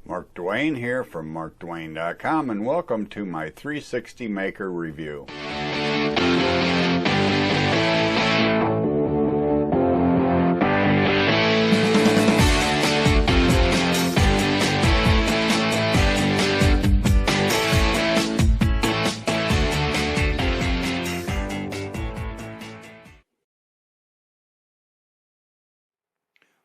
Mark Dwayne here from markdwayne.com, and welcome to my 360 Maker review.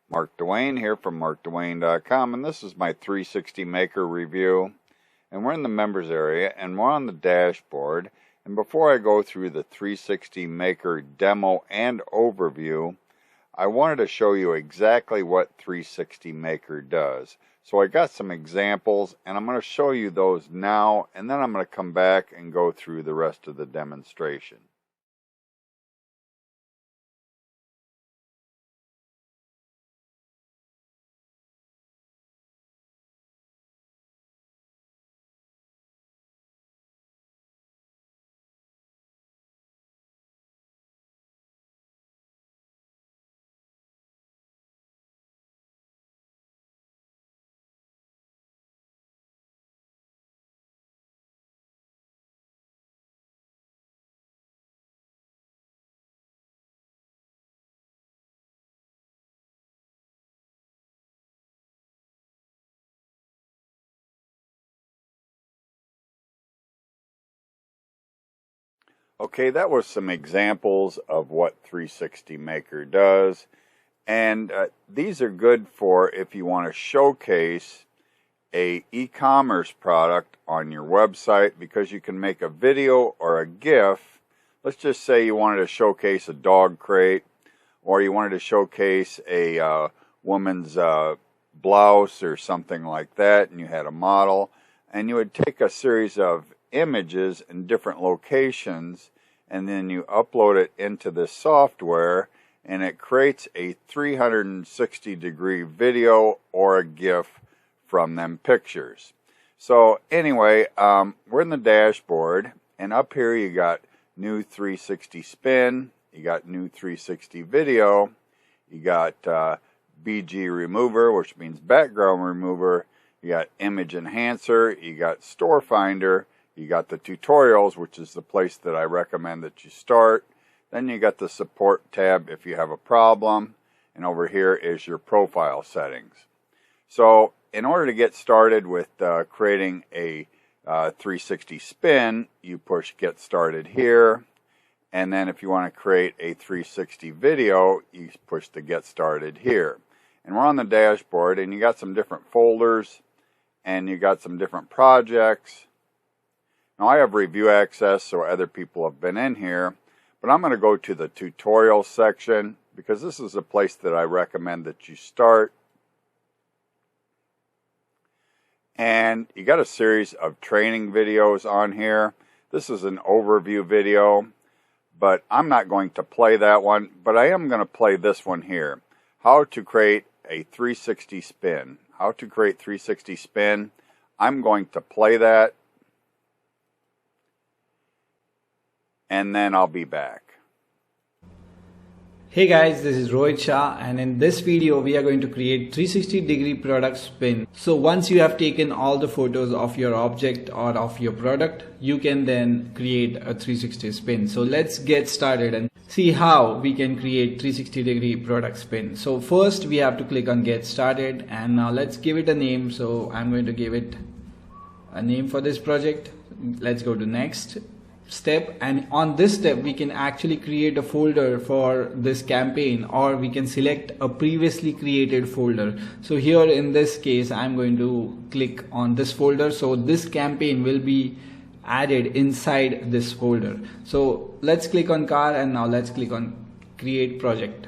Mark Dwayne here from markdwayne.com, and this is my 360 Maker review. And we're in the members area, and we're on the dashboard. And before I go through the 360 Maker demo and overview, I wanted to show you exactly what 360 Maker does. So I got some examples, and I'm going to show you those now, and then I'm going to come back and go through the rest of the demonstration. Okay, that was some examples of what 360 Maker does, and these are good for if you want to showcase a e-commerce product on your website, because you can make a video or a GIF. Let's just say you wanted to showcase a dog crate, or you wanted to showcase a woman's blouse or something like that, and you had a model, and you would take a series of images in different locations, and then you upload it into this software, and it creates a 360-degree video or a GIF from them pictures. So anyway, we're in the dashboard, and up here you got new 360 spin, you got new 360 video, you got BG remover, which means background remover, you got image enhancer, you got store finder, you got the tutorials, which is the place that I recommend that you start. Then you got the support tab if you have a problem. And over here is your profile settings. So in order to get started with creating a 360 spin, you push get started here. And then if you want to create a 360 video, you push the get started here. And we're on the dashboard, and you got some different folders, and you got some different projects. Now I have review access, so other people have been in here, but I'm going to go to the tutorial section because this is a place that I recommend that you start. And you got a series of training videos on here. This is an overview video, but I'm not going to play that one, but I am going to play this one here. How to create a 360 spin. How to create 360 spin. I'm going to play that, and then I'll be back. Hey guys, this is Rohit Shah, and in this video we are going to create 360-degree product spin. So once you have taken all the photos of your object or of your product, you can then create a 360 spin. So let's get started and see how we can create 360-degree product spin. So first we have to click on get started, and now let's give it a name. So I'm going to give it a name for this project. Let's go to next step, and on this step we can actually create a folder for this campaign, or we can select a previously created folder. So here in this case I'm going to click on this folder, so this campaign will be added inside this folder. So let's click on car, and now let's click on create project.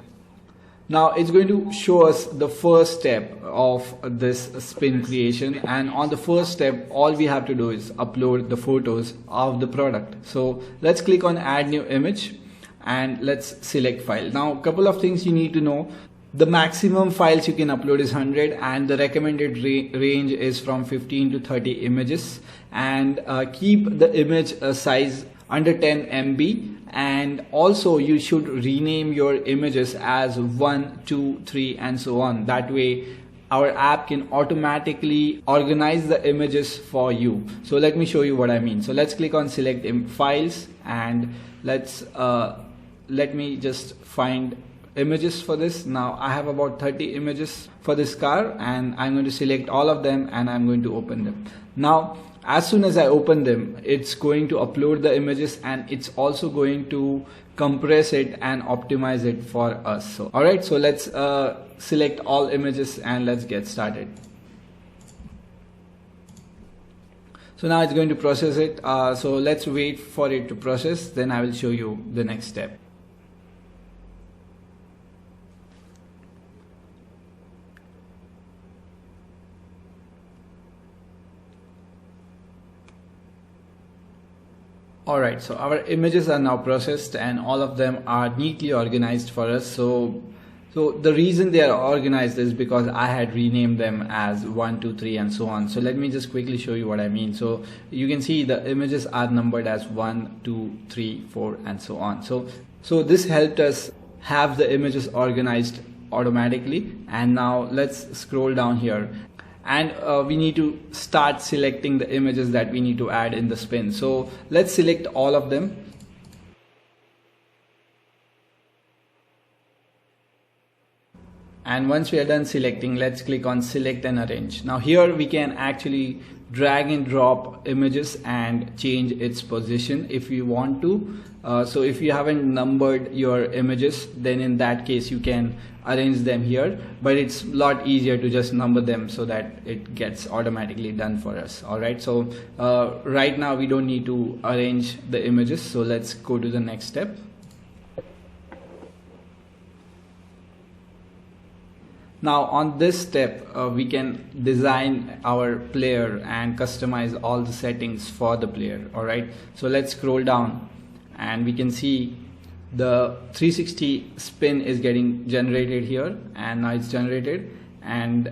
Now it's going to show us the first step of this spin creation, and on the first step all we have to do is upload the photos of the product. So let's click on add new image, and let's select file. Now a couple of things you need to know. The maximum files you can upload is 100, and the recommended range is from 15 to 30 images, and keep the image size under 10 MB, and also you should rename your images as 1, 2, 3 and so on. That way our app can automatically organize the images for you. So let me show you what I mean. So let's click on select files, and let me just find images for this. Now I have about 30 images for this car, and I'm going to select all of them and I'm going to open them. Now as soon as I open them, it's going to upload the images, and it's also going to compress it and optimize it for us. So alright, so let's select all images and let's get started. So now it's going to process it, so let's wait for it to process, then I will show you the next step. Alright, so our images are now processed and all of them are neatly organized for us. So the reason they are organized is because I had renamed them as 1, 2, 3 and so on. So let me just quickly show you what I mean. So you can see the images are numbered as 1, 2, 3, 4 and so on. So this helped us have the images organized automatically. And now let's scroll down here. And we need to start selecting the images that we need to add in the spin. So let's select all of them. And once we are done selecting, let's click on select and arrange. Now here we can actually drag and drop images and change its position if you want to. So if you haven't numbered your images, then in that case you can arrange them here, but it's a lot easier to just number them so that it gets automatically done for us. Alright, so right now we don't need to arrange the images, so let's go to the next step. Now on this step we can design our player and customize all the settings for the player. Alright, so let's scroll down and we can see the 360 spin is getting generated here, and now it's generated, and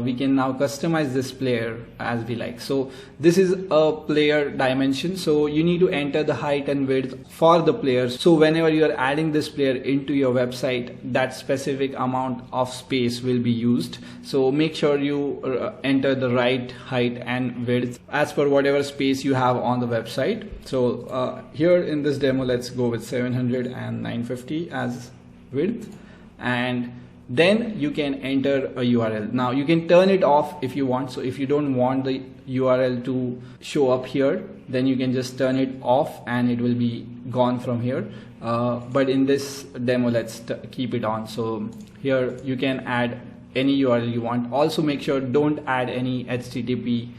we can now customize this player as we like. So this is a player dimension, so you need to enter the height and width for the player. So whenever you are adding this player into your website, that specific amount of space will be used. So make sure you enter the right height and width as per whatever space you have on the website. So here in this demo, let's go with 700 and 950 as width, and then you can enter a URL. Now you can turn it off if you want. So if you don't want the URL to show up here, then you can just turn it off and it will be gone from here. But in this demo, let's keep it on. So here you can add any URL you want. Also make sure don't add any HTTP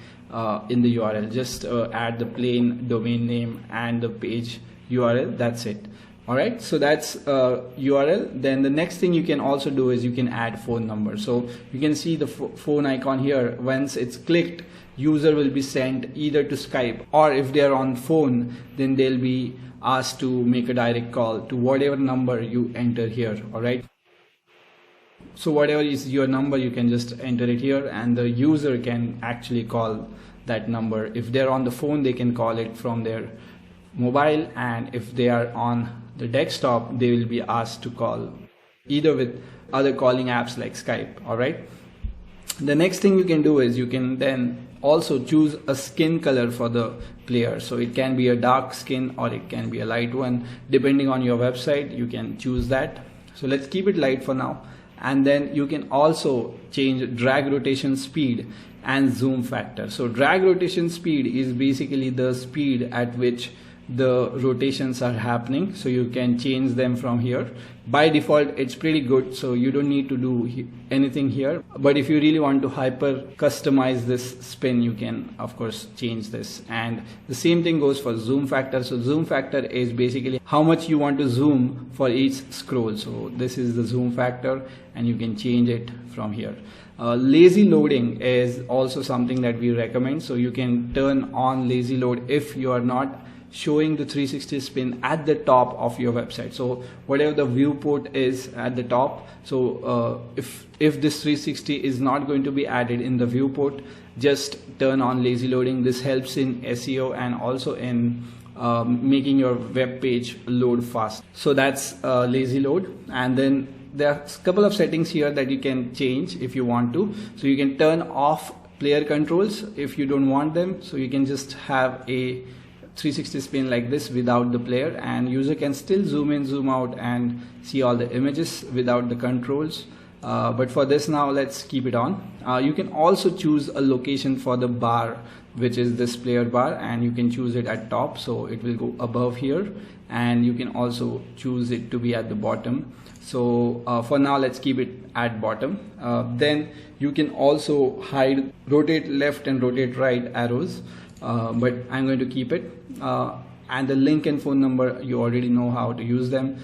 in the URL. Just add the plain domain name and the page URL. That's it. Alright, so that's URL. Then the next thing you can also do is you can add phone number. So you can see the phone icon here. Once it's clicked, user will be sent either to Skype, or if they are on phone, then they'll be asked to make a direct call to whatever number you enter here. Alright, so whatever is your number, you can just enter it here, and the user can actually call that number. If they're on the phone, they can call it from their mobile, and if they are on the desktop, they will be asked to call either with other calling apps like Skype. Alright, the next thing you can do is you can then also choose a skin color for the player. So it can be a dark skin or it can be a light one, depending on your website. You can choose that. So let's keep it light for now, and then you can also change drag rotation speed and zoom factor. So drag rotation speed is basically the speed at which the rotations are happening, so you can change them from here. By default it's pretty good, so you don't need to do anything here, but if you really want to hyper customize this spin, you can of course change this. And the same thing goes for zoom factor. So zoom factor is basically how much you want to zoom for each scroll. So this is the zoom factor, and you can change it from here. Lazy loading is also something that we recommend, so you can turn on lazy load if you are not showing the 360 spin at the top of your website. So whatever the viewport is at the top, so if this 360 is not going to be added in the viewport, just turn on lazy loading. This helps in SEO and also in making your web page load fast. So that's lazy load. And then there are a couple of settings here that you can change if you want to. So you can turn off player controls if you don't want them, so you can just have a 360 spin like this without the player, and user can still zoom in, zoom out and see all the images without the controls. But for this now, let's keep it on. You can also choose a location for the bar, which is this player bar, and you can choose it at top, so it will go above here, and you can also choose it to be at the bottom. So for now, let's keep it at bottom. Then you can also hide rotate left and rotate right arrows, but I'm going to keep it. And the link and phone number, you already know how to use them.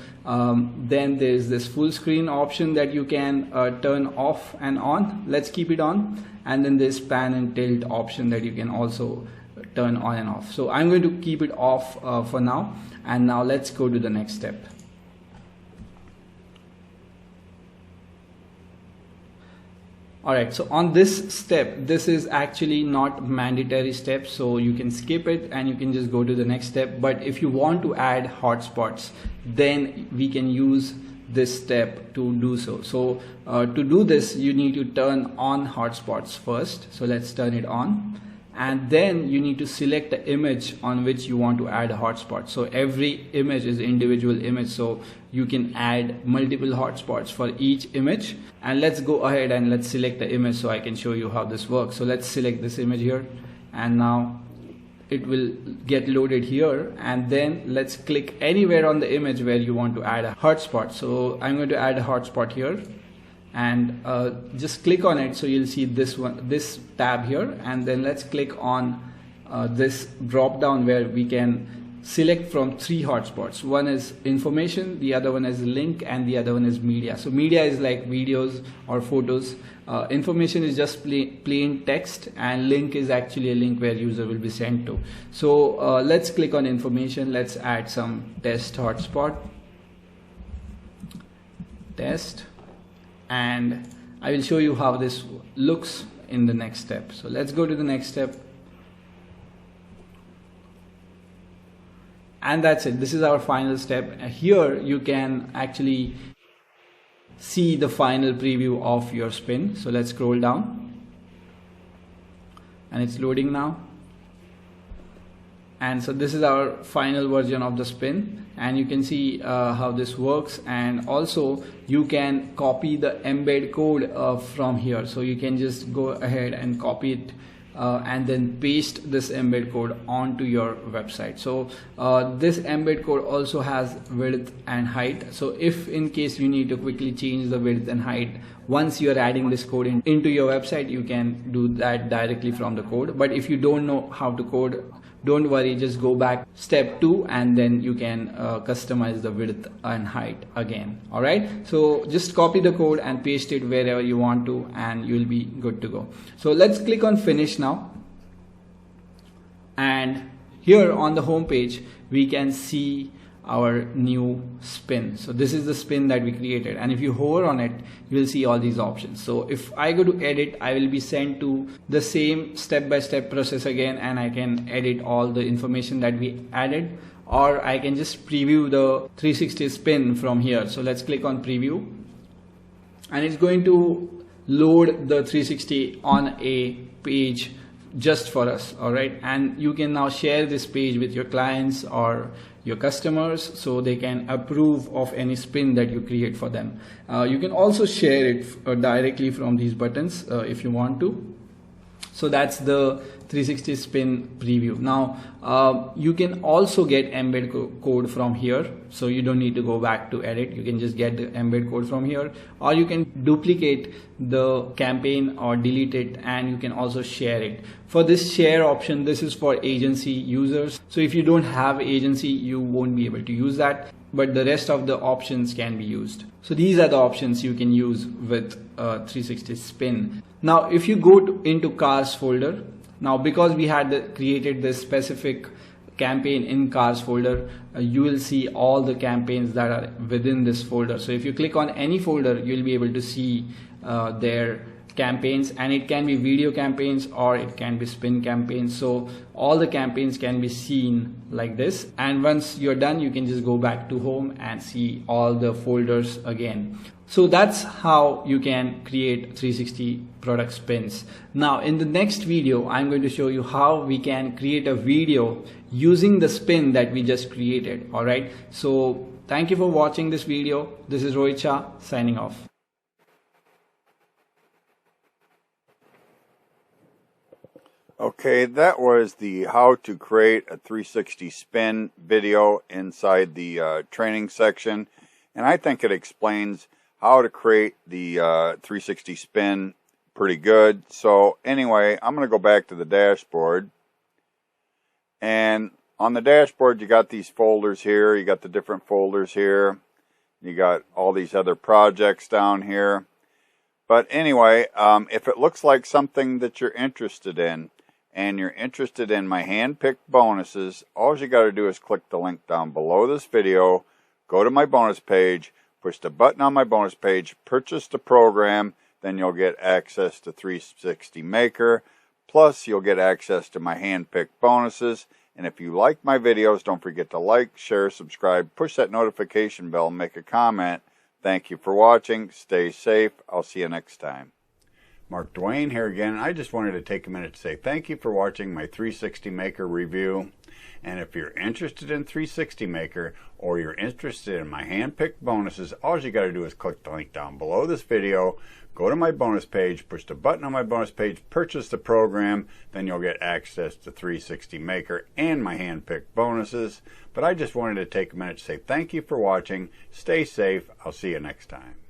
Then there's this full screen option that you can turn off and on. Let's keep it on. And then this pan and tilt option that you can also turn on and off. So I'm going to keep it off for now. And now let's go to the next step. Alright, so on this step, this is actually not mandatory step, so you can skip it and you can just go to the next step. But if you want to add hotspots, then we can use this step to do so. So to do this, you need to turn on hotspots first. So let's turn it on. And then you need to select the image on which you want to add a hotspot. So every image is individual image, so you can add multiple hotspots for each image. And let's go ahead and let's select the image so I can show you how this works. So let's select this image here, and now it will get loaded here, and then let's click anywhere on the image where you want to add a hotspot. So I'm going to add a hotspot here, and just click on it, so you'll see this tab here, and then let's click on this drop down where we can select from 3 hotspots. One is information, the other one is link, and the other one is media. So media is like videos or photos. Information is just plain text, and link is actually a link where user will be sent to. So let's click on information. Let's add some test hotspot, test. And I will show you how this looks in the next step. So let's go to the next step. And that's it. This is our final step. Here you can actually see the final preview of your spin. So let's scroll down, and it's loading now. And so this is our final version of the spin, and you can see how this works. And also you can copy the embed code from here. So you can just go ahead and copy it and then paste this embed code onto your website. So this embed code also has width and height. So if in case you need to quickly change the width and height once you're adding this code into your website, you can do that directly from the code. But if you don't know how to code, don't worry, just go back step 2 and then you can customize the width and height again. Alright, so just copy the code and paste it wherever you want to, and you'll be good to go. So let's click on finish now, and here on the home page we can see our new spin. So this is the spin that we created, and if you hover on it, you will see all these options. So if I go to edit, I will be sent to the same step-by-step process again, and I can edit all the information that we added, or I can just preview the 360 spin from here. So let's click on preview, and it's going to load the 360 on a page just for us. All right, and you can now share this page with your clients or your customers so they can approve of any spin that you create for them. You can also share it directly from these buttons if you want to. So that's the 360 spin preview. Now you can also get embed code from here, so you don't need to go back to edit. You can just get the embed code from here, or you can duplicate the campaign or delete it, and you can also share it. For this share option, this is for agency users. So if you don't have agency, you won't be able to use that, but the rest of the options can be used. So these are the options you can use with 360 spin. Now if you go into cars folder, now because we had created this specific campaign in cars folder, you will see all the campaigns that are within this folder. So if you click on any folder, you'll be able to see their campaigns, and it can be video campaigns or it can be spin campaigns. So all the campaigns can be seen like this, and once you're done, you can just go back to home and see all the folders again. So that's how you can create 360 product spins. Now in the next video, I'm going to show you how we can create a video using the spin that we just created. Alright, so thank you for watching this video. This is Rohit Shah signing off. Okay, that was the how to create a 360 spin video inside the training section. And I think it explains how to create the 360 spin pretty good. So anyway, I'm going to go back to the dashboard. And on the dashboard, you got these folders here. You got the different folders here. You got all these other projects down here. But anyway, if it looks like something that you're interested in, and you're interested in my hand-picked bonuses, all you got to do is click the link down below this video, go to my bonus page, push the button on my bonus page, purchase the program, then you'll get access to 360maker, plus you'll get access to my hand-picked bonuses. And if you like my videos, don't forget to like, share, subscribe, push that notification bell, and make a comment. Thank you for watching. Stay safe. I'll see you next time. Mark Dwayne here again. I just wanted to take a minute to say thank you for watching my 360maker review. And if you're interested in 360maker or you're interested in my hand-picked bonuses, all you got to do is click the link down below this video, go to my bonus page, push the button on my bonus page, purchase the program, then you'll get access to 360maker and my hand-picked bonuses. But I just wanted to take a minute to say thank you for watching. Stay safe. I'll see you next time.